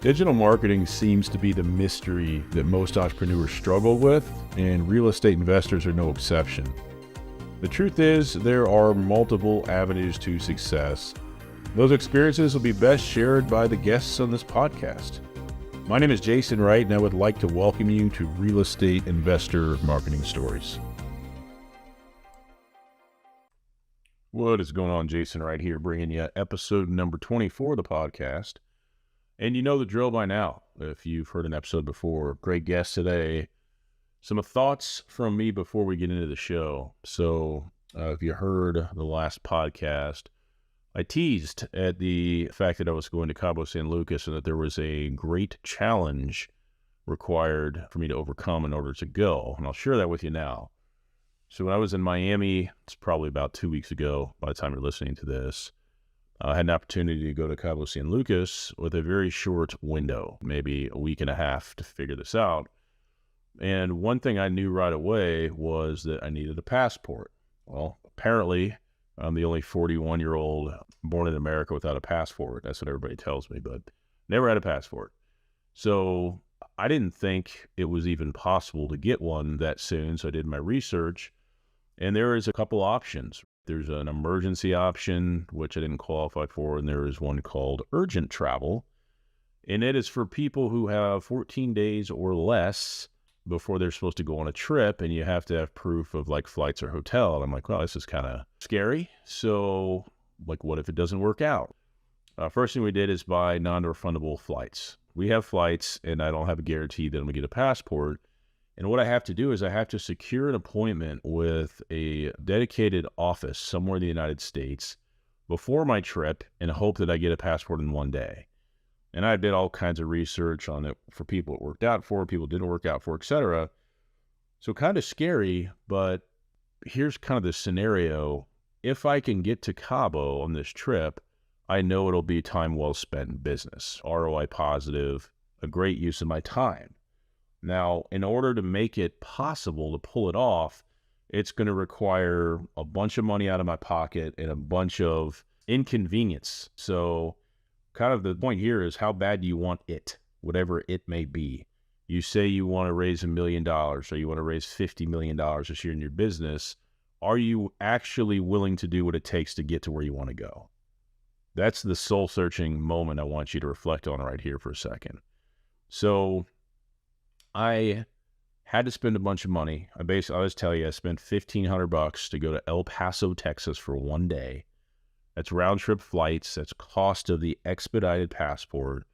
Digital marketing seems to be the mystery that most entrepreneurs struggle with, and real estate investors are no exception. The truth is, there are multiple avenues to success. Those experiences will be best shared by the guests on this podcast. My name is Jason Wright, and I would like to welcome you to Real Estate Investor Marketing Stories. What is going on? Jason Wright here, bringing you episode number 24 of the podcast. And you know the drill by now, if you've heard an episode before. Great guest today. Some thoughts from me before we get into the show. So if you heard the last podcast, I teased at the fact that I was going to Cabo San Lucas and that there was a great challenge required for me to overcome in order to go. And I'll share that with you now. So when I was in Miami, it's probably about 2 weeks ago by the time you're listening to this, I had an opportunity to go to Cabo San Lucas with a very short window, maybe a week and a half to figure this out. And one thing I knew right away was that I needed a passport. Well, apparently I'm the only 41-year-old born in America without a passport. That's what everybody tells me, but never had a passport. So I didn't think it was even possible to get one that soon. So I did my research, and there is a couple options. There's an emergency option, which I didn't qualify for, and there is one called urgent travel. And it is for people who have 14 days or less before they're supposed to go on a trip, and you have to have proof of like flights or hotel. And I'm like, well, this is kind of scary. So like, what if it doesn't work out? First thing we did is buy non-refundable flights. We have flights, and I don't have a guarantee that I'm going to get a passport. And what I have to do is I have to secure an appointment with a dedicated office somewhere in the United States before my trip and hope that I get a passport in one day. And I did all kinds of research on it for people it worked out for, people it didn't work out for, etc. So kind of scary, but here's kind of the scenario. If I can get to Cabo on this trip, I know it'll be time well spent in business, ROI positive, a great use of my time. Now, in order to make it possible to pull it off, it's going to require a bunch of money out of my pocket and a bunch of inconvenience. So kind of the point here is, how bad do you want it, whatever it may be? You say you want to raise $1 million or you want to raise $50 million this year in your business. Are you actually willing to do what it takes to get to where you want to go? That's the soul-searching moment I want you to reflect on right here for a second. So I had to spend a bunch of money. I'll just tell you, I spent $1,500 to go to El Paso, Texas for one day. That's round trip flights. That's cost of the expedited passport,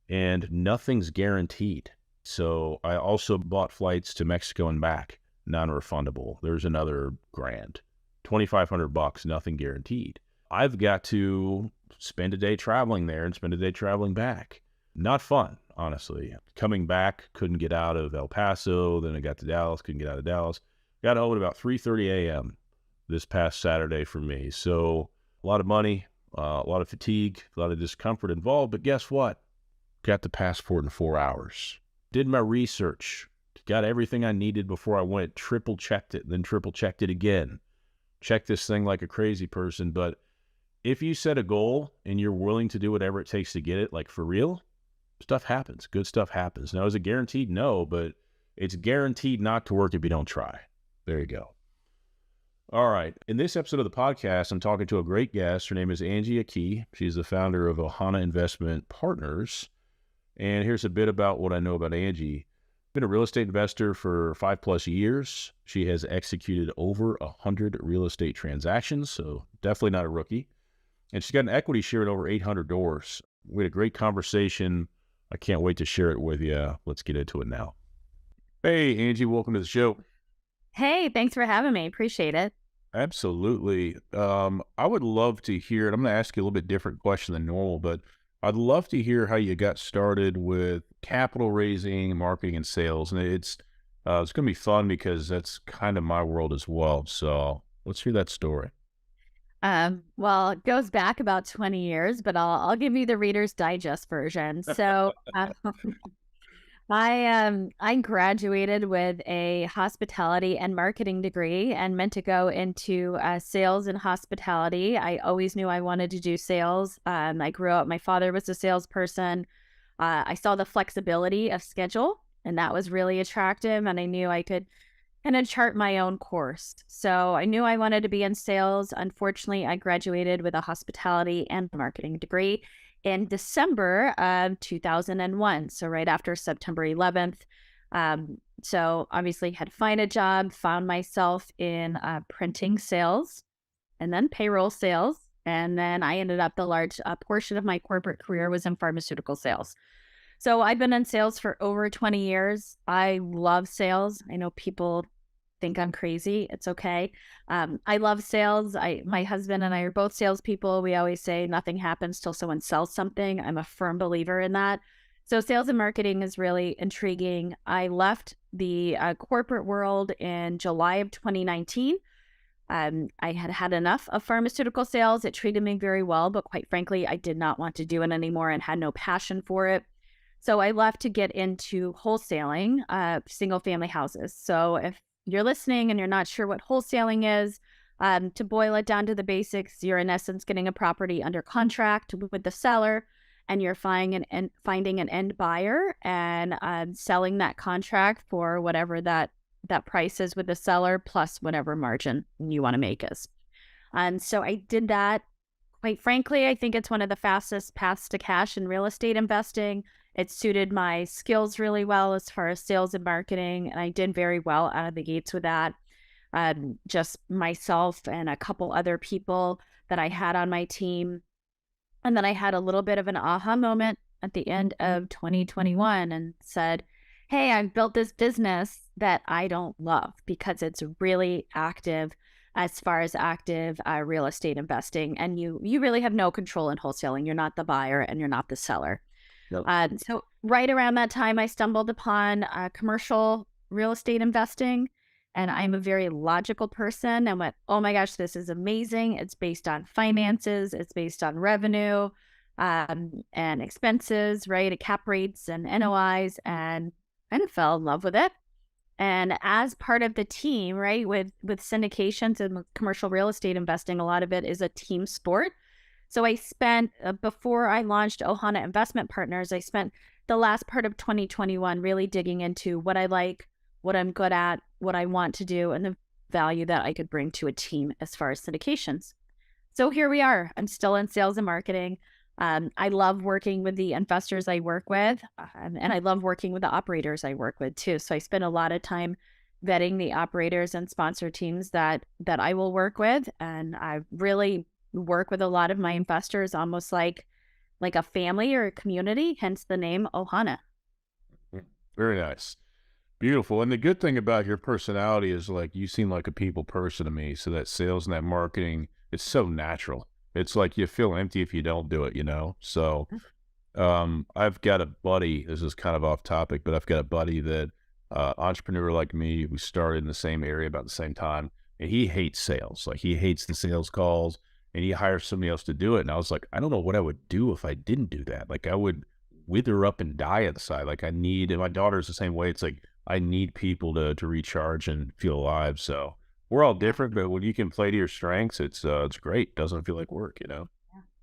and nothing's guaranteed. So I also bought flights to Mexico and back, non-refundable. There's another grand, $2,500, nothing guaranteed. I've got to spend a day traveling there and spend a day traveling back. Not fun, honestly. Coming back, couldn't get out of El Paso. Then I got to Dallas, couldn't get out of Dallas. Got home at about 3:30 a.m. this past Saturday for me. So a lot of money, a lot of fatigue, a lot of discomfort involved. But guess what? Got the passport in 4 hours. Did my research. Got everything I needed before I went. Triple checked it, then triple checked it again. Checked this thing like a crazy person. But if you set a goal and you're willing to do whatever it takes to get it, like for real, stuff happens. Good stuff happens. Now, is it guaranteed? No, but it's guaranteed not to work if you don't try. There you go. All right. In this episode of the podcast, I'm talking to a great guest. Her name is Angie Aki. She's the founder of Ohana Investment Partners. And here's a bit about what I know about Angie. Been a real estate investor for 5+ years. She has executed over 100 real estate transactions, so definitely not a rookie. And she's got an equity share at over 800 doors. We had a great conversation. I can't wait to share it with you. Let's get into it now. Hey, Angie, welcome to the show. Hey, thanks for having me. Appreciate it. Absolutely. I would love to hear, and I'm going to ask you a little bit different question than normal, but I'd love to hear how you got started with capital raising, marketing, and sales. And it's going to be fun because that's kind of my world as well. So let's hear that story. Well, it goes back about 20 years, but I'll give you the Reader's Digest version. So I graduated with a hospitality and marketing degree and meant to go into sales and hospitality. I always knew I wanted to do sales. I grew up, my father was a salesperson. I saw the flexibility of schedule, and that was really attractive. And I knew I could kind of chart my own course. So I knew I wanted to be in sales. Unfortunately, I graduated with a hospitality and marketing degree in December of 2001. So right after September 11th. So obviously had to find a job, found myself in printing sales and then payroll sales. And then I ended up the large portion of my corporate career was in pharmaceutical sales. So I've been in sales for over 20 years. I love sales. I know people think I'm crazy. It's okay. I love sales. My husband and I are both salespeople. We always say nothing happens till someone sells something. I'm a firm believer in that. So sales and marketing is really intriguing. I left the corporate world in July of 2019. I had had enough of pharmaceutical sales. It treated me very well, but quite frankly, I did not want to do it anymore and had no passion for it. So I left to get into wholesaling single family houses. So if you're listening and you're not sure what wholesaling is, to boil it down to the basics, you're in essence getting a property under contract with the seller, and you're finding an end buyer and selling that contract for whatever that price is with the seller plus whatever margin you want to make is. And so I did that. Quite frankly, I think it's one of the fastest paths to cash in real estate investing. It suited my skills really well as far as sales and marketing, and I did very well out of the gates with that. Just myself and a couple other people that I had on my team. And then I had a little bit of an aha moment at the end of 2021 and said, hey, I've built this business that I don't love because it's really active as far as active real estate investing. And you really have no control in wholesaling. You're not the buyer and you're not the seller. Yep. So right around that time, I stumbled upon commercial real estate investing. And I'm a very logical person and went, oh my gosh, this is amazing. It's based on finances. It's based on revenue and expenses, right? Cap rates and NOIs, and kind of fell in love with it. And as part of the team, right, with syndications and commercial real estate investing, a lot of it is a team sport. So I spent, before I launched Ohana Investment Partners, I spent the last part of 2021 really digging into what I like, what I'm good at, what I want to do, and the value that I could bring to a team as far as syndications. So here we are. I'm still in sales and marketing. I love working with the investors I work with, and I love working with the operators I work with too. So I spend a lot of time vetting the operators and sponsor teams that I will work with, and I really work with a lot of my investors almost like a family or a community, hence the name Ohana. Very nice. Beautiful. And the good thing about your personality is like you seem like a people person to me. So that sales and that marketing, it's so natural. It's like you feel empty if you don't do it, you know? So I've got a buddy, this is kind of off topic, but I've got a buddy that entrepreneur like me who started in the same area about the same time, and he hates sales. Like he hates the sales calls, and he hires somebody else to do it. And I was like, I don't know what I would do if I didn't do that. Like I would wither up and die inside. Like and my daughter's the same way. It's like, I need people to recharge and feel alive. So we're all different, but when you can play to your strengths, it's great. It doesn't feel like work, you know?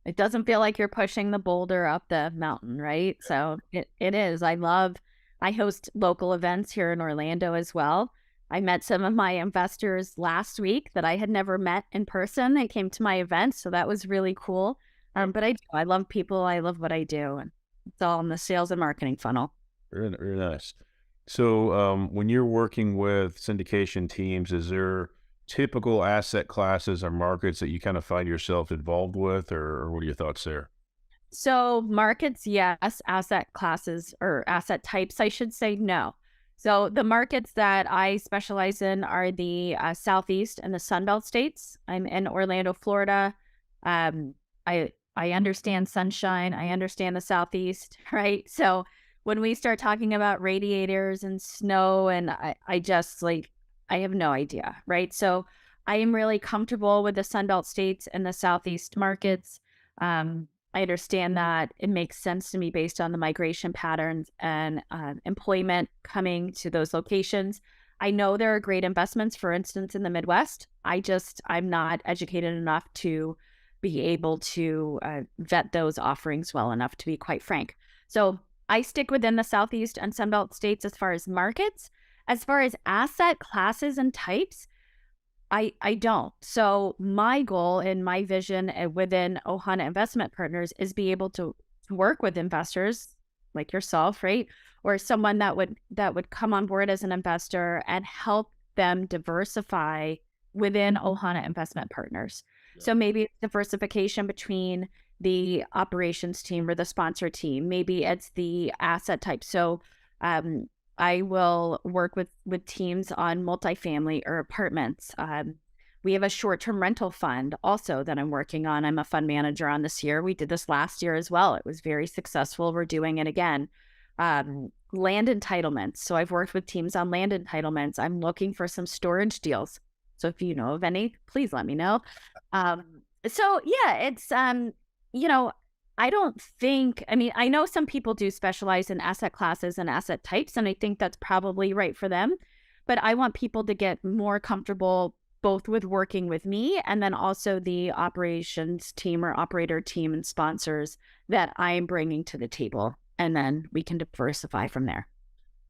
It doesn't feel like you're pushing the boulder up the mountain, right? So it is. I host local events here in Orlando as well. I met some of my investors last week that I had never met in person. They came to my events, so that was really cool. But I love people. I love what I do. And it's all in the sales and marketing funnel. Very, very nice. So when you're working with syndication teams, is there typical asset classes or markets that you kind of find yourself involved with, or what are your thoughts there? So markets, yes. Asset classes or asset types, I should say, no. So the markets that I specialize in are the Southeast and the Sunbelt states. I'm in Orlando, Florida. I understand sunshine. I understand the Southeast, right? So when we start talking about radiators and snow, and I just I have no idea, right? So I am really comfortable with the Sunbelt states and the Southeast markets. I understand that it makes sense to me based on the migration patterns and employment coming to those locations. I know there are great investments, for instance, in the Midwest. I'm not educated enough to be able to vet those offerings well enough, to be quite frank. So I stick within the Southeast and Sunbelt states as far as markets. As far as asset classes and types, I don't. So my goal and my vision within Ohana Investment Partners is be able to work with investors like yourself, right? Or someone that would come on board as an investor and help them diversify within Ohana Investment Partners. Yeah. So maybe it's diversification between the operations team or the sponsor team. Maybe it's the asset type. So um, I will work with teams on multifamily or apartments. We have a short-term rental fund also that I'm working on. I'm a fund manager on this year. We did this last year as well. It was very successful. We're doing it again. Land entitlements. So I've worked with teams on land entitlements. I'm looking for some storage deals. So if you know of any, please let me know. So yeah, it's you know, I don't think, I mean, I know some people do specialize in asset classes and asset types, and I think that's probably right for them. But I want people to get more comfortable both with working with me and then also the operations team or operator team and sponsors that I'm bringing to the table. And then we can diversify from there.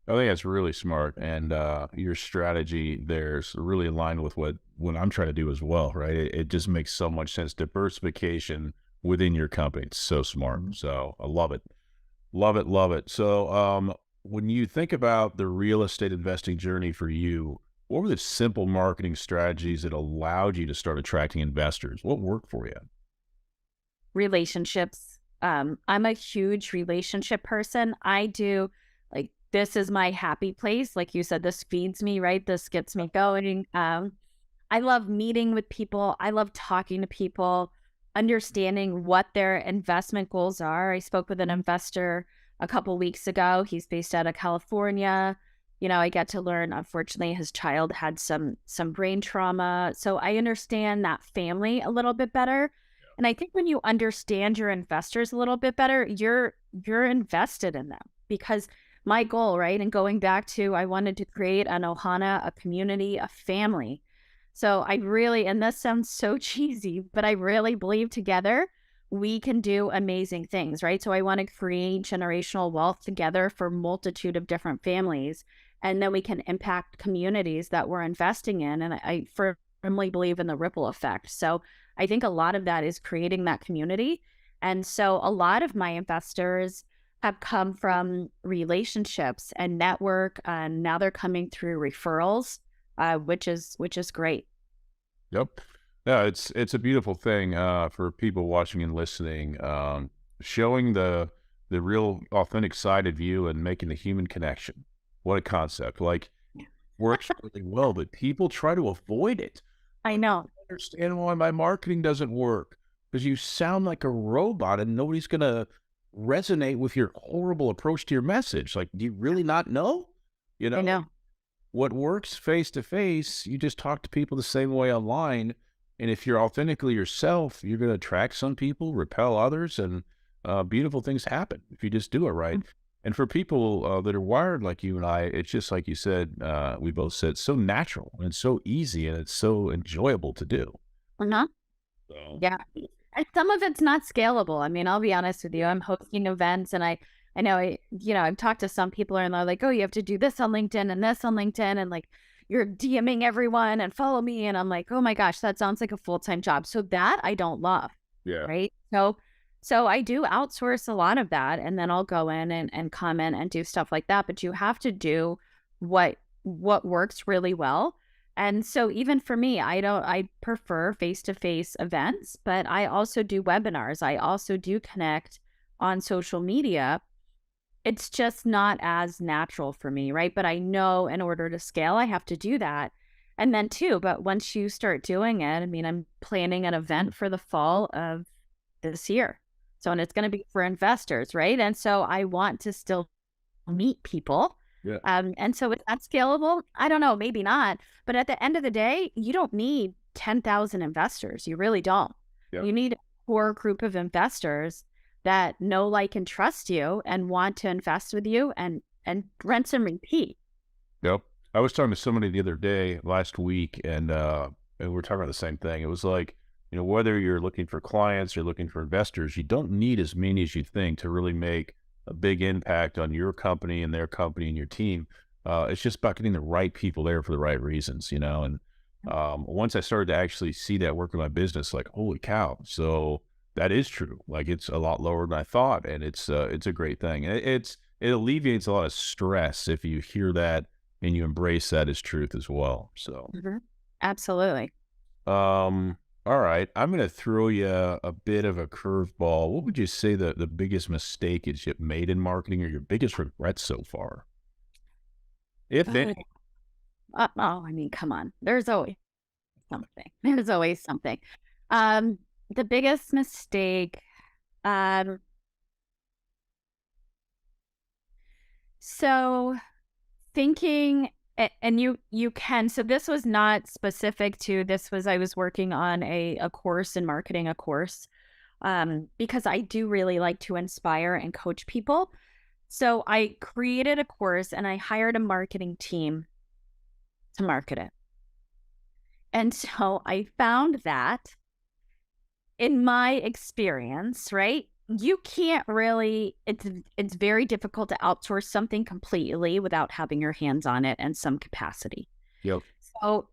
I think that's really smart, and your strategy there's really aligned with what I'm trying to do as well, right? It just makes so much sense. Diversification within your company, it's so smart. So I love it, love it, love it. So when you think about the real estate investing journey for you, what were the simple marketing strategies that allowed you to start attracting investors? What worked for you? Relationships. I'm a huge relationship person. I do like this is my happy place. Like you said, this feeds me, right? This gets me going. I love meeting with people. I love talking to people, understanding what their investment goals are. I spoke with an investor a couple weeks ago. He's based out of California. You know, I get to learn, unfortunately, his child had some brain trauma. So I understand that family a little bit better. And I think when you understand your investors a little bit better, you're invested in them because my goal, right? And going back to, I wanted to create an Ohana, a community, a family. So I really, and this sounds so cheesy, but I really believe together we can do amazing things, right? So I want to create generational wealth together for a multitude of different families. And then we can impact communities that we're investing in. And I firmly believe in the ripple effect. So I think a lot of that is creating that community. And so a lot of my investors have come from relationships and network, and now they're coming through referrals, which is great. Yep. Yeah, it's a beautiful thing for people watching and listening, showing the real authentic side of you and making the human connection. What a concept! Like works really well, but people try to avoid it. I know. I understand why my marketing doesn't work because you sound like a robot, and nobody's gonna resonate with your horrible approach to your message. Like, do you really not know? You I know, know. what works face to face, you just talk to people the same way online. And if you're authentically yourself, you're going to attract some people, repel others, and beautiful things happen if you just do it right. And for people that are wired like you and I, it's just like you said, we both said, so natural and so easy, and it's so enjoyable to do. Uh-huh. So, Yeah. And some of it's not scalable. I mean, I'll be honest with you. I'm hosting events and I know I've talked to some people and they're like, oh, you have to do this on LinkedIn and this on LinkedIn and like you're DMing everyone and follow me. And I'm like, oh my gosh, that sounds like a full-time job. So that I don't love. yeah. Right. So I do outsource a lot of that and then I'll go in and comment and do stuff like that. But you have to do what works really well. And so even for me, I prefer face-to-face events, but I also do webinars. I also do connect on social media. It's just not as natural for me, right? But I know in order to scale, I have to do that. And then too, but once you start doing it, I mean, I'm planning an event for the fall of this year. So, and it's going to be for investors, right? And so I want to still meet people. Yeah. And so is that scalable? I don't know, maybe not. But at the end of the day, you don't need 10,000 investors. You really don't. Yep. You need a core group of investors that know, like, and trust you and want to invest with you and rinse and repeat. Yep. I was talking to somebody the other day, last week, and we were talking about the same thing. It was like, whether you're looking for clients or looking for investors, you don't need as many as you think to really make a big impact on your company and their company and your team. It's just about getting the right people there for the right reasons, and once I started to actually see that work in my business, like, holy cow. So that is true. Like, it's a lot lower than I thought. And it's a great thing. It alleviates a lot of stress if you hear that and you embrace that as truth as well. So, Mhm. Absolutely. all right, I'm going to throw you a bit of a curveball. What would you say the biggest mistake is you've made in marketing or your biggest regret so far, if Oh, any? I mean, come on. There's always something. There's always something. Um, the biggest mistake. Um, so thinking, and you can. So this was not specific to this. Was I was working on a course in marketing, a course, because I do really like to inspire and coach people. So I created a course and I hired a marketing team to market it. And so I found that in my experience, right? You can't really it's very difficult to outsource something completely without having your hands on it in some capacity. Yep. So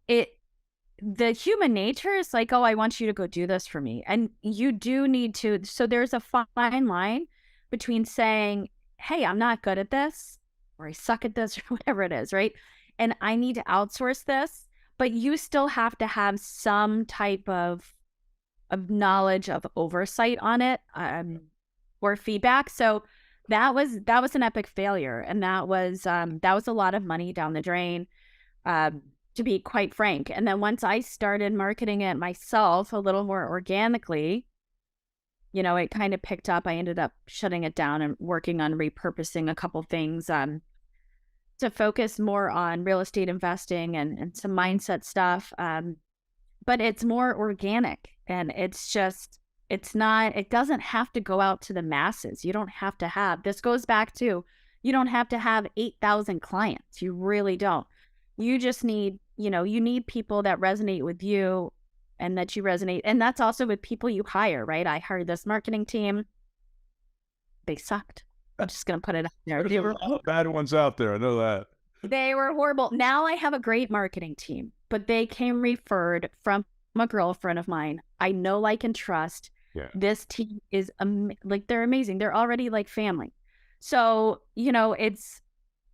the human nature is like, oh, I want you to go do this for me. And you do need to. So there's a fine line between saying, hey, I'm not good at this, or I suck at this, or whatever it is, right? And I need to outsource this, but you still have to have some type of knowledge, of oversight on it, or feedback. So that was an epic failure. And that was a lot of money down the drain. To be quite frank. And then once I started marketing it myself a little more organically, it kind of picked up. I ended up shutting it down and working on repurposing a couple things to focus more on real estate investing and some mindset stuff. But it's more organic and it doesn't have to go out to the masses. You don't have to have, this goes back to, you don't have to have 8,000 clients. You really don't. You just need, you need people that resonate with you and that you resonate. And that's also with people you hire, right? I hired this marketing team. They sucked. I'm just going to put it out there. There's a lot of bad ones out there. I know that. They were horrible. Now I have a great marketing team, but they came referred from a girlfriend of mine. I know, like, and trust. Yeah. This team is they're amazing. They're already like family. So,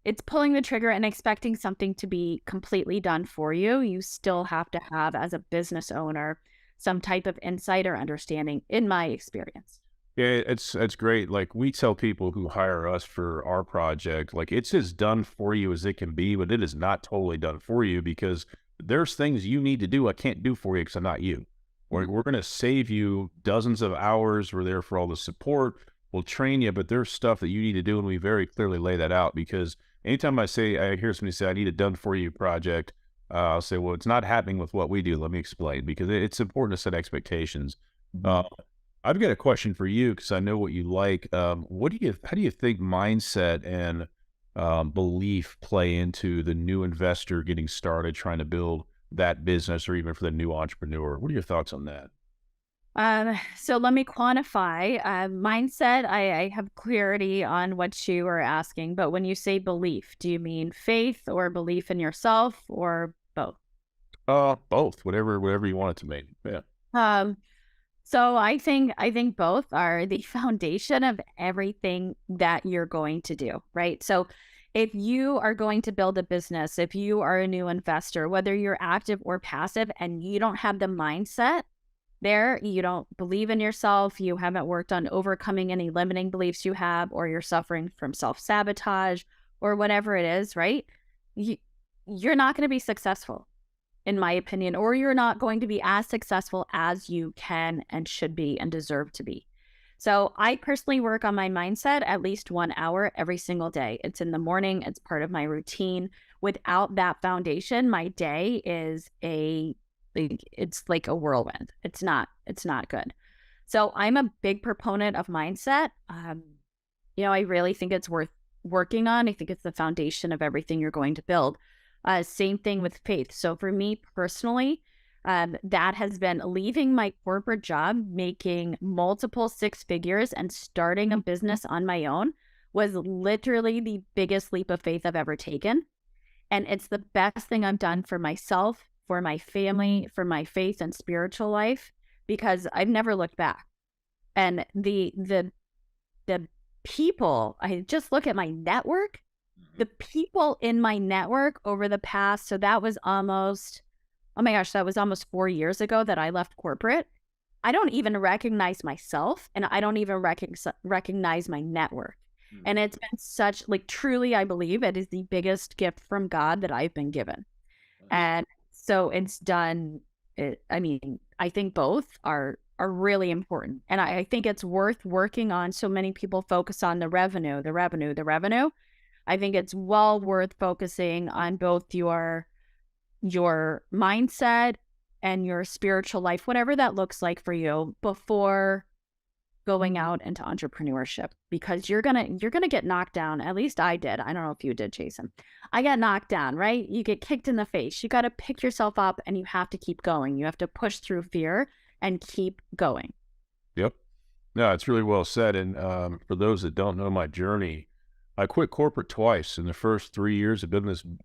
it's pulling the trigger and expecting something to be completely done for you. You still have to have, as a business owner, some type of insight or understanding, in my experience. Yeah, it's great. Like, we tell people who hire us for our project, like, it's as done for you as it can be, but it is not totally done for you because there's things you need to do I can't do for you because I'm not you. We're going to save you dozens of hours. We're there for all the support. We'll train you, but there's stuff that you need to do, and we very clearly lay that out because anytime I hear somebody say, I need a done for you project, I'll say, well, it's not happening with what we do. Let me explain, because it's important to set expectations. I've got a question for you because I know what you like. How do you think mindset and belief play into the new investor getting started, trying to build that business, or even for the new entrepreneur? What are your thoughts on that? So let me quantify mindset. I have clarity on what you are asking, but when you say belief, do you mean faith or belief in yourself or both? Both, whatever you want it to mean. Yeah. Um, so I think both are the foundation of everything that you're going to do, right? So if you are going to build a business, if you are a new investor, whether you're active or passive, and you don't have the mindset there, you don't believe in yourself, you haven't worked on overcoming any limiting beliefs you have, or you're suffering from self-sabotage or whatever it is, right? You, you're not going to be successful, in my opinion, or you're not going to be as successful as you can and should be and deserve to be. So I personally work on my mindset at least 1 hour every single day. It's in the morning. It's part of my routine. Without that foundation, my day is it's like a whirlwind. It's not good. So I'm a big proponent of mindset. I really think it's worth working on. I think it's the foundation of everything you're going to build. Same thing with faith. So for me personally, that has been leaving my corporate job, making multiple six figures and starting a business on my own was literally the biggest leap of faith I've ever taken. And it's the best thing I've done for myself, for my family, for my faith and spiritual life, because I've never looked back. And the people, I just look at my network, the people in my network over the past, so that was almost, oh my gosh, that was almost 4 years ago that I left corporate. I don't even recognize myself, and I don't even recognize my network. And it's been such, like, truly, I believe it is the biggest gift from God that I've been given. And so it's done. I mean, I think both are really important. And I think it's worth working on. So many people focus on the revenue. I think it's well worth focusing on both your mindset and your spiritual life, whatever that looks like for you, before going out into entrepreneurship, because you're gonna get knocked down. At least I did. I don't know if you did, Jason. I got knocked down, right? You get kicked in the face. You got to pick yourself up, and you have to keep going. You have to push through fear and keep going. Yep. No, it's really well said. And for those that don't know my journey, I quit corporate twice. In the first 3 years of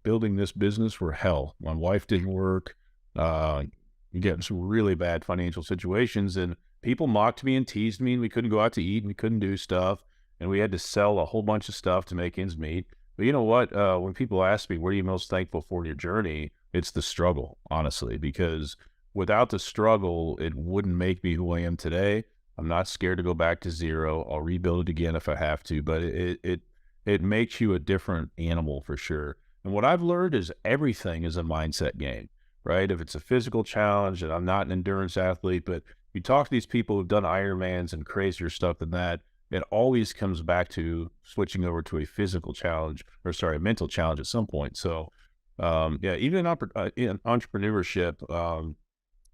building this business were hell. My wife didn't work. You get in some really bad financial situations, and people mocked me and teased me, and we couldn't go out to eat, and we couldn't do stuff, and we had to sell a whole bunch of stuff to make ends meet. But you know what? When people ask me, what are you most thankful for in your journey? It's the struggle, honestly, because without the struggle, it wouldn't make me who I am today. I'm not scared to go back to zero. I'll rebuild it again if I have to, but it makes you a different animal for sure. And what I've learned is everything is a mindset game, right? If it's a physical challenge, and I'm not an endurance athlete, but you talk to these people who've done Ironmans and crazier stuff than that, it always comes back to switching over to a physical challenge, or sorry, a mental challenge at some point. So, yeah, even in entrepreneurship,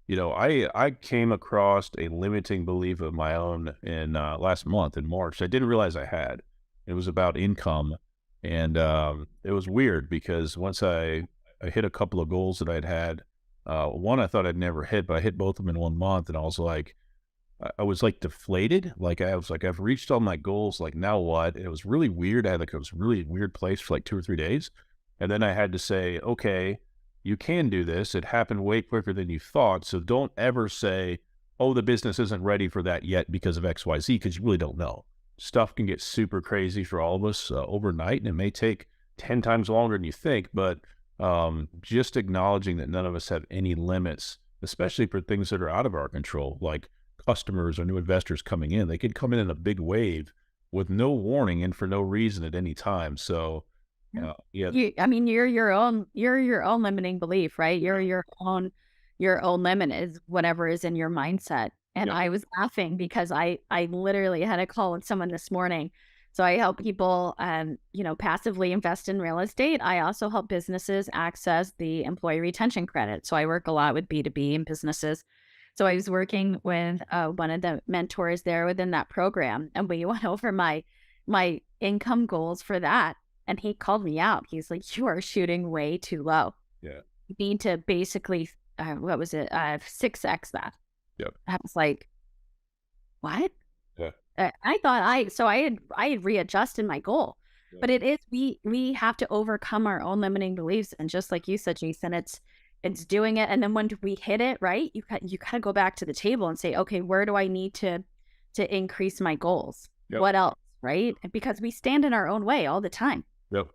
I came across a limiting belief of my own in last month in March. I didn't realize I had. It was about income, and it was weird because once I hit a couple of goals that I'd had. One I thought I'd never hit, but I hit both of them in 1 month, and I was like deflated. Like I was like, I've reached all my goals. Like now what? And it was really weird. I had like it was a really weird place for like 2 or 3 days, and then I had to say, okay, you can do this. It happened way quicker than you thought. So don't ever say, oh, the business isn't ready for that yet because of X, Y, Z, because you really don't know. Stuff can get super crazy for all of us overnight, and it may take 10 times longer than you think, but just acknowledging that none of us have any limits, especially for things that are out of our control, like customers or new investors coming in. They could come in a big wave with no warning and for no reason at any time. So, yeah. You're your own limiting belief, right? You're your own limit is whatever is in your mindset. And I was laughing because I literally had a call with someone this morning. So I help people, passively invest in real estate. I also help businesses access the employee retention credit. So I work a lot with B2B and businesses. So I was working with one of the mentors there within that program, and we went over my income goals for that. And he called me out. He's like, "You are shooting way too low. Yeah. You need to basically, 6x that." Yep. I was like, "What?" Yeah. I thought I had readjusted my goal, but it is, we have to overcome our own limiting beliefs. And just like you said, Jason, it's doing it. And then when we hit it, right, you kind of go back to the table and say, okay, where do I need to increase my goals? Yep. What else, right? Because we stand in our own way all the time. Yep.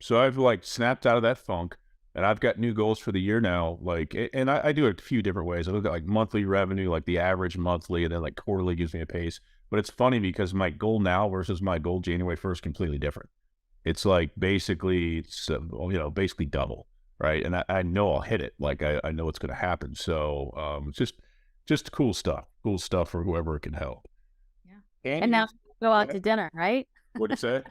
So I've like snapped out of that funk, and I've got new goals for the year now. Like, and I do it a few different ways. I look at like monthly revenue, like the average monthly, and then like quarterly gives me a pace. But it's funny because my goal now versus my goal January 1st, completely different. It's like basically double, right? And I know I'll hit it. Like I know it's going to happen. So it's just cool stuff for whoever it can help. Yeah. And now go out to dinner, right? What'd you say?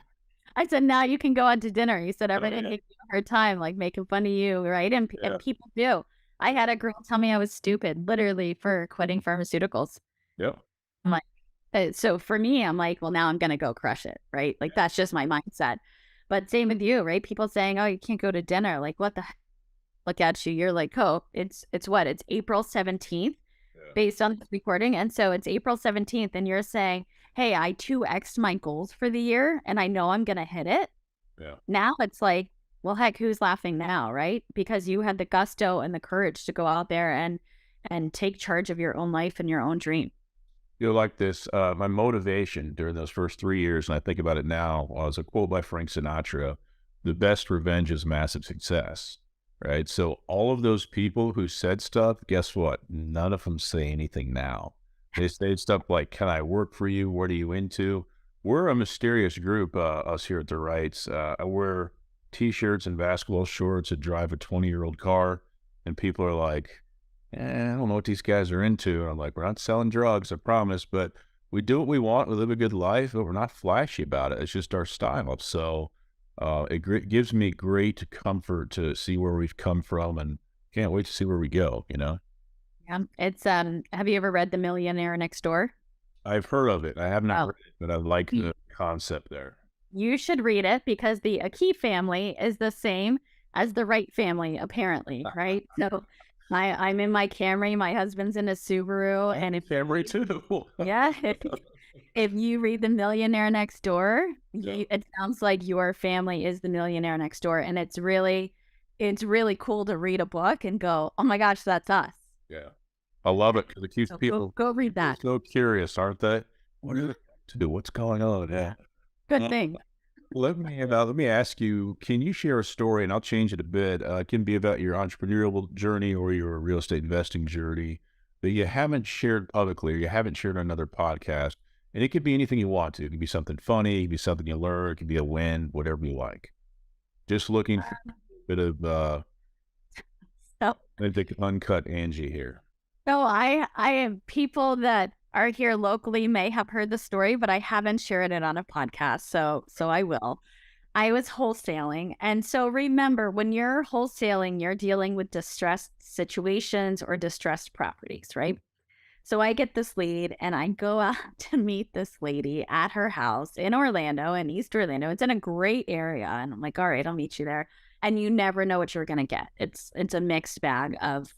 I said, now you can go out to dinner. You said everybody gave you a hard time, like making fun of you, right? And people do. I had a girl tell me I was stupid, literally, for quitting pharmaceuticals. Yep. I'm like, so for me, I'm like, well, now I'm going to go crush it, right? Like, that's just my mindset. But same with you, right? People saying, oh, you can't go to dinner. Like, what the heck? Look at you. You're like, oh, it's what? It's April 17th based on this recording. And so it's April 17th. And you're saying, hey, I 2x'd my goals for the year and I know I'm going to hit it. Yeah. Now it's like, well, heck, who's laughing now, right? Because you had the gusto and the courage to go out there and take charge of your own life and your own dream. Like this, my motivation during those first 3 years, and I think about it now, was a quote by Frank Sinatra: "The best revenge is massive success." Right? So all of those people who said stuff, guess what? None of them say anything now. They say stuff like, "Can I work for you? What are you into?" We're a mysterious group, us here at the Wrights. I wear T-shirts and basketball shorts and drive a 20-year-old car, and people are like, I don't know what these guys are into. And I'm like, we're not selling drugs, I promise, but we do what we want. We live a good life, but we're not flashy about it. It's just our style. So it gives me great comfort to see where we've come from, and can't wait to see where we go, Yeah. It's have you ever read The Millionaire Next Door? I've heard of it. I have not Oh, read it, but I like you the concept there. you should read it because the Aki family is the same as the Wright family, apparently, right? So I'm in my Camry, my husband's in a Subaru, I have and a if Camry too. yeah, if you read The Millionaire Next Door, Yeah. it sounds like your family is the millionaire next door, and it's really cool to read a book and go, oh my gosh, that's us. Yeah. I love it because it keeps So people, go read people that. so curious, aren't they? What are they to do? What's going on? Yeah, Yeah. good thing. Let me ask you, can you share a story, and I'll change it a bit. It can be about your entrepreneurial journey or your real estate investing journey that you haven't shared publicly, or you haven't shared on another podcast. And it could be anything you want to. It could be something funny, it could be something you learn, it could be a win, whatever you like. Just looking for a bit of So I think uncut Angie here. So I am people that are here locally may have heard the story, but I haven't shared it on a podcast. So I will. I was wholesaling. And so remember, when you're wholesaling, you're dealing with distressed situations or distressed properties, right? So I get this lead and I go out to meet this lady at her house in Orlando, in East Orlando. It's in a great area. And I'm like, all right, I'll meet you there. And you never know what you're gonna get. It's a mixed bag of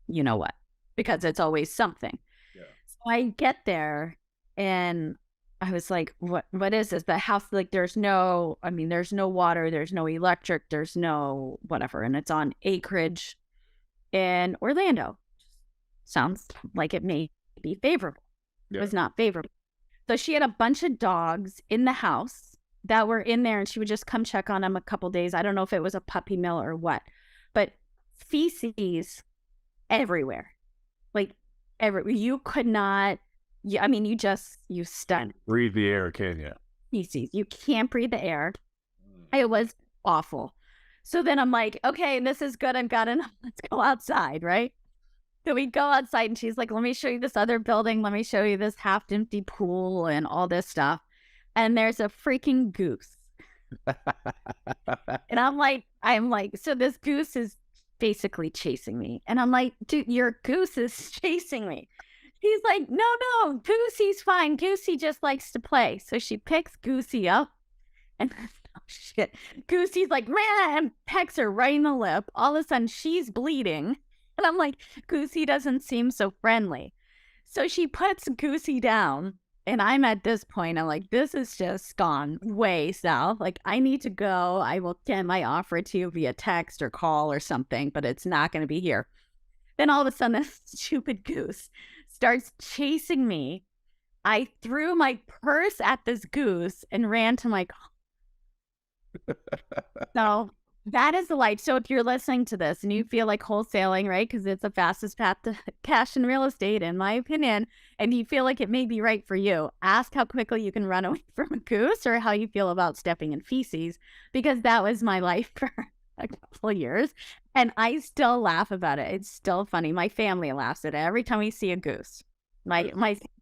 you know what, because it's always something. Yeah. So I get there and I was like, what is this? The house, like there's no, I mean, there's no water, there's no electric, there's no whatever. And it's on acreage in Orlando. Sounds like it may be favorable. It Yeah. was not favorable. So she had a bunch of dogs in the house that were in there and she would just come check on them a couple days. I don't know if it was a puppy mill or what, but feces everywhere. Like you could not, I mean, you stun Breathe the air, can you? feces. You can't breathe the air. It was awful. So then I'm like, okay, this is good. I've got enough. Let's go outside, right? So we go outside and she's like, let me show you this other building. Let me show you this half empty pool and all this stuff. And there's a freaking goose. And I'm like, so this goose is basically chasing me. And I'm like, dude, your goose is chasing me. He's like, no, Goosey's fine. Goosey just likes to play. So she picks Goosey up and oh shit. Goosey's like, man, and pecks her right in the lip. All of a sudden she's bleeding. And I'm like, Goosey doesn't seem so friendly. So she puts Goosey down. And I'm at this point, I'm like, this is just gone way south. Like, I need to go. I will get my offer to you via text or call or something, but it's not going to be here. Then all of a sudden, this stupid goose starts chasing me. I threw my purse at this goose and ran to my car. So that is the light. So if you're listening to this and you feel like wholesaling, right? Because it's the fastest path to cash in real estate, in my opinion, and you feel like it may be right for you, ask how quickly you can run away from a goose or how you feel about stepping in feces, because that was my life for a couple of years. And I still laugh about it. It's still funny. My family laughs at it every time we see a goose. My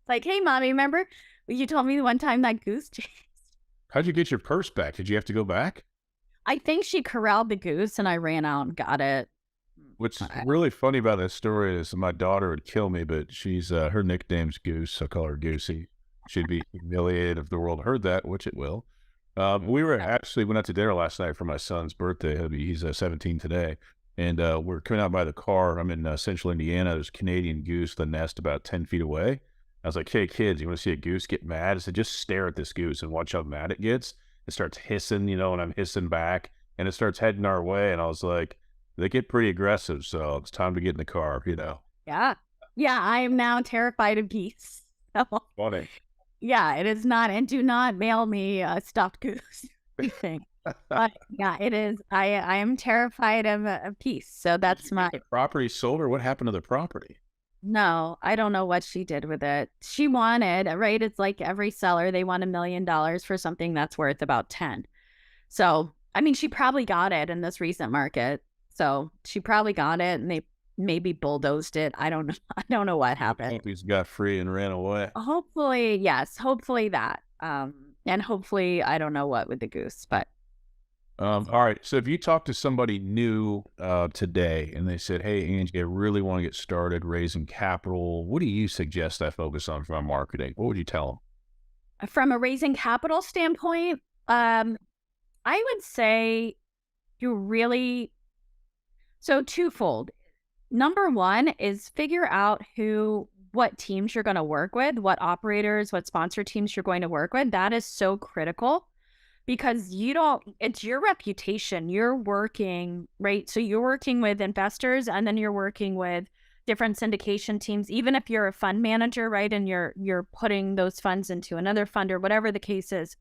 like, hey, mommy, remember you told me one time that goose chased? How'd you get your purse back? Did you have to go back? I think she corralled the goose and I ran out and got it. What's really funny about that story is my daughter would kill me, but she's her nickname's Goose, so I call her Goosey. She'd be humiliated if the world heard that, which it will. We went out to dinner last night for my son's birthday. He's 17 today, and we're coming out by the car. I'm in central Indiana. There's a Canadian goose, the nest about 10 feet away, I was like, hey, kids, you want to see a goose get mad? I said, just stare at this goose and watch how mad it gets. It starts hissing, and I'm hissing back, and it starts heading our way. And I was like, they get pretty aggressive, so it's time to get in the car. Yeah. Yeah, I am now terrified of geese. So, Funny. yeah, it is not, and do not mail me a stuffed goose thing. But yeah, it is. I am terrified of geese. So that's my The property sold, or what happened to the property? no, I don't know what she did with it. She wanted, right? It's like every seller, they want $1 million for something that's worth about 10. So, I mean, she probably got it in this recent market. So she probably got it and they maybe bulldozed it. I don't know. I don't know what happened. He's got free and ran away. Hopefully, yes. Hopefully that. And hopefully, I don't know what with the goose, but All right. So if you talk to somebody new today and they said, hey, Angie, I really want to get started raising capital, what do you suggest I focus on for my marketing? What would you tell from a raising capital standpoint, I would say you really, so twofold. Number one is figure out what teams you're going to work with, what operators, what sponsor teams you're going to work with. That is so critical because it's your reputation. You're working, right? So you're working with investors and then you're working with different syndication teams, even if you're a fund manager, right? And you're putting those funds into another fund or whatever the case is,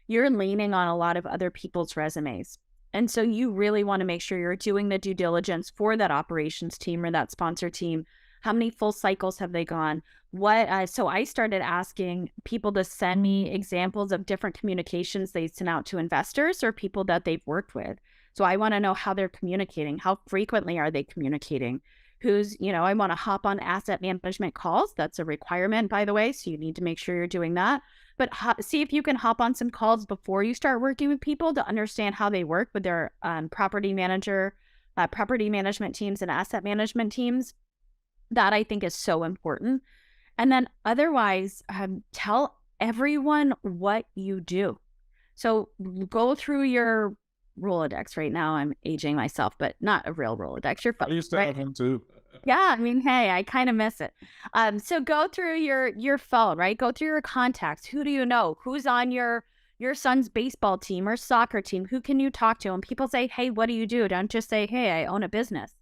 you're leaning on a lot of other people's resumes. And so you really want to make sure you're doing the due diligence for that operations team or that sponsor team. How many full cycles have they gone? So I started asking people to send me examples of different communications they sent out to investors or people that they've worked with. So I want to know how they're communicating. How frequently are they communicating? I want to hop on asset management calls. That's a requirement, by the way. So you need to make sure you're doing that. But see if you can hop on some calls before you start working with people to understand how they work with their property management teams and asset management teams. That I think is so important. And then otherwise, tell everyone what you do. So go through your Rolodex. Right now, I'm aging myself, but not a real Rolodex. Your phone, I used to have him too. yeah, I mean, hey, I kind of miss it. So go through your phone, right? Go through your contacts. Who do you know? Who's on your son's baseball team or soccer team? Who can you talk to? And people say, hey, what do you do? Don't just say, hey, I own a business.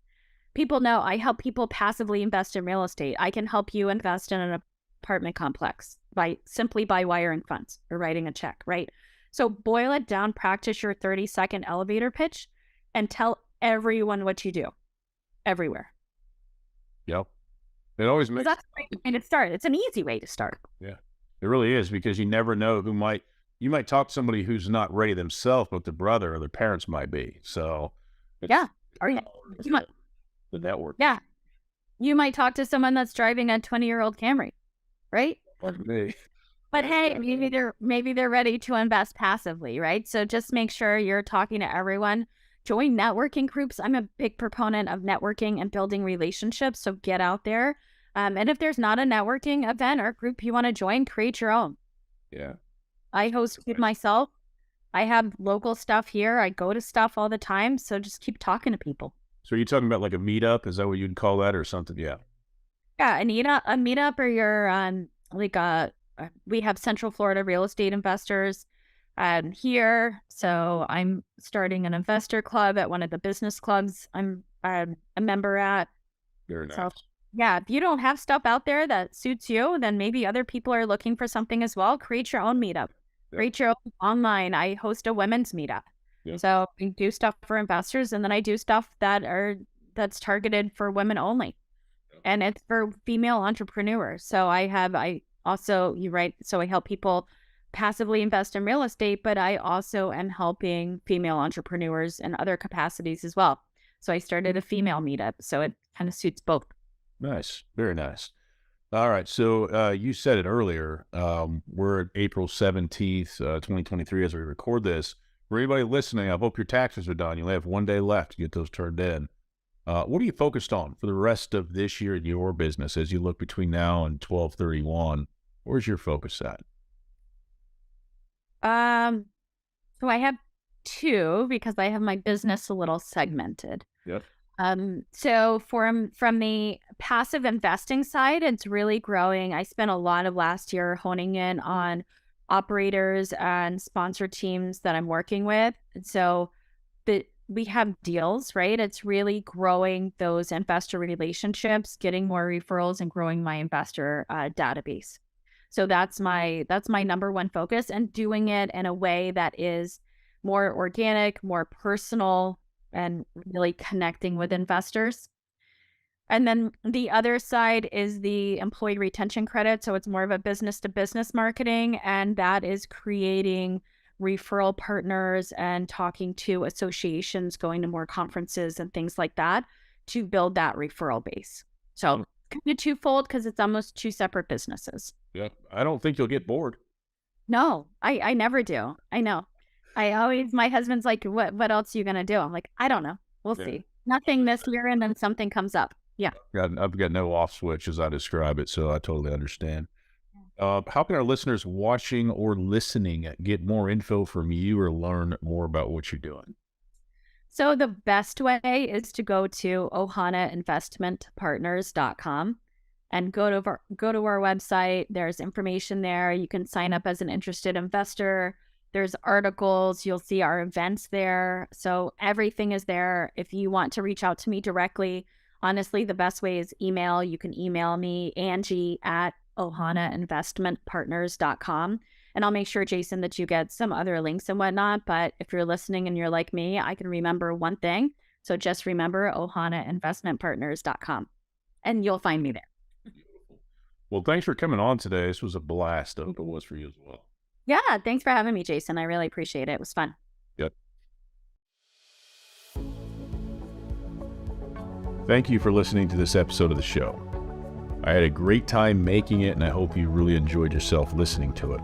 People know I help people passively invest in real estate. I can help you invest in an apartment complex simply by wiring funds or writing a check, right? So boil it down, practice your 30-second elevator pitch, and tell everyone what you do everywhere. Yep. It always makes That's a great way to start. It's an easy way to start. Yeah, it really is, because you never know you might talk to somebody who's not ready themselves, but their brother or their parents might be. So yeah. Or you might, the network. yeah. You might talk to someone that's driving a 20-year-old Camry, right? But hey, maybe they're ready to invest passively, right? So just make sure you're talking to everyone. Join networking groups. I'm a big proponent of networking and building relationships. So get out there. And if there's not a networking event or group you want to join, create your own. Yeah. I host it myself. I have local stuff here. I go to stuff all the time. So just keep talking to people. So are you talking about like a meetup? Is that what you'd call that or something? Yeah. Yeah, a meetup, or we have Central Florida real estate investors here. So I'm starting an investor club at one of the business clubs I'm a member at. Very nice. So, yeah, if you don't have stuff out there that suits you, then maybe other people are looking for something as well. Create your own meetup. Yep. Create your own online. I host a women's meetup. Yep. So we do stuff for investors, and then I do stuff that's targeted for women only. And it's for female entrepreneurs. So I also, so I help people passively invest in real estate, but I also am helping female entrepreneurs in other capacities as well. So I started a female meetup. So it kind of suits both. Nice. Very nice. All right. So you said it earlier. We're at April 17th, 2023 as we record this. For anybody listening, I hope your taxes are done. You'll have one day left to get those turned in. What are you focused on for the rest of this year in your business as you look between now and 12/31? Where's your focus at? So I have two because I have my business a little segmented. Yep. So from the passive investing side, it's really growing. I spent a lot of last year honing in on operators and sponsor teams that I'm working with. And so we have deals, right? It's really growing those investor relationships, getting more referrals, and growing my investor database. So that's my number one focus, and doing it in a way that is more organic, more personal, and really connecting with investors. And then the other side is the employee retention credit. So it's more of a business to business marketing, and that is creating referral partners and talking to associations, going to more conferences and things like that to build that referral base. So kind of twofold because it's almost two separate businesses. Yeah. I don't think you'll get bored. No, I never do. I know. My husband's like, what else are you going to do? I'm like, I don't know. We'll see. Nothing this year, and then something comes up. Yeah. I've got no off switch as I describe it, so I totally understand. How can our listeners watching or listening get more info from you or learn more about what you're doing? So the best way is to go to ohanainvestmentpartners.com and go to our website. There's information there. You can sign up as an interested investor. There's articles. You'll see our events there. So everything is there. If you want to reach out to me directly, honestly, the best way is email. You can email me, Angie at ohanainvestmentpartners.com. And I'll make sure, Jason, that you get some other links and whatnot. But if you're listening and you're like me, I can remember one thing. So just remember ohanainvestmentpartners.com and you'll find me there. Well, thanks for coming on today. This was a blast. I hope it was for you as well. Yeah, thanks for having me, Jason. I really appreciate it. It was fun. Yep. Thank you for listening to this episode of the show. I had a great time making it, and I hope you really enjoyed yourself listening to it.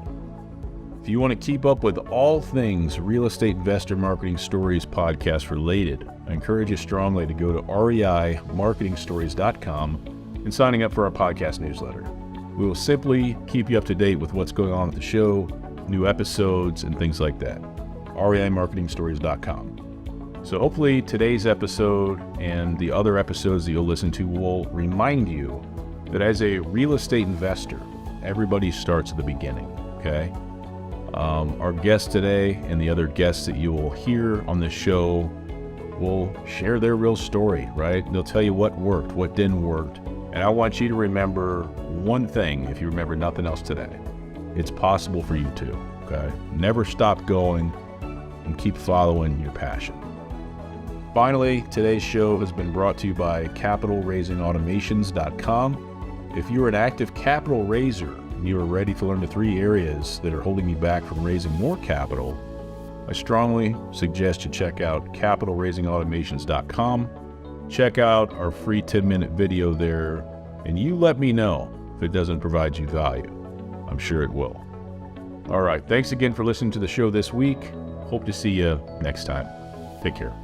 If you want to keep up with all things Real Estate Investor Marketing Stories podcast related, I encourage you strongly to go to reimarketingstories.com and signing up for our podcast newsletter. We will simply keep you up to date with what's going on at the show, new episodes, and things like that. reimarketingstories.com. So hopefully today's episode and the other episodes that you'll listen to will remind you that as a real estate investor, everybody starts at the beginning, okay? Our guest today and the other guests that you will hear on the show will share their real story, right? They'll tell you what worked, what didn't work. And I want you to remember one thing, if you remember nothing else today. It's possible for you too, okay? Never stop going and keep following your passion. Finally, today's show has been brought to you by capitalraisingautomations.com. If you're an active capital raiser and you are ready to learn the 3 areas that are holding you back from raising more capital, I strongly suggest you check out capitalraisingautomations.com. Check out our free 10-minute video there, and you let me know if it doesn't provide you value. I'm sure it will. All right, thanks again for listening to the show this week. Hope to see you next time. Take care.